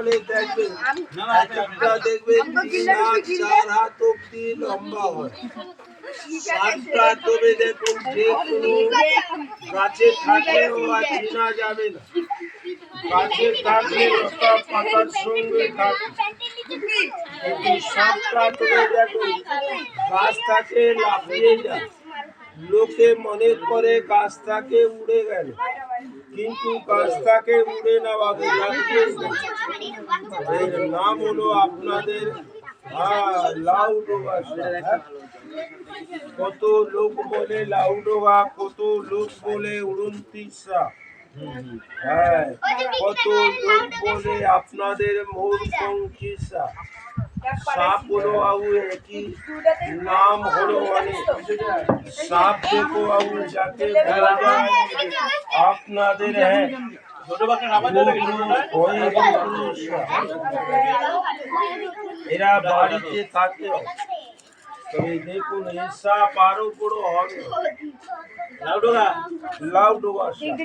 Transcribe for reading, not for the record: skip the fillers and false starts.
তাহলে দেখবেন একটা দেখবেন 3-4 হাত অব্দি লম্বা হয়। সাপটা তবে দেখুন যে কোনো গাছে থাকলেও আর চেনা যাবে না, গাছে থাকলে লতা পাতার সঙ্গে থাকে, কিন্তু সাপটা তবে দেখুন গাছ থেকে লাফিয়ে যায়। লোকে মনে করে গাছ থেকে উড়ে গেল, কিন্তু গাছ থেকে উড়ে না বাবু, লাফিয়ে যায়। এর নাম হলো আপনাদের লাউডোগা সাপ। কত লোক বলে লাউডোগা, কত লোক বলে উড়ন্তি সাপ, হ্যাঁ, কত লোক বলে আপনাদের মোরপঙ্খী সাপ। সাপ হলো বাবু একই, নাম হলো অনেক। সাপ দেখো বাবু যাকে বলা যায় আপনাদের, হ্যাঁ, এরা বাড়িতে থাকে। তবে দেখুন এই সাপ আরো বড় হবে, লাউডোগা সাপ।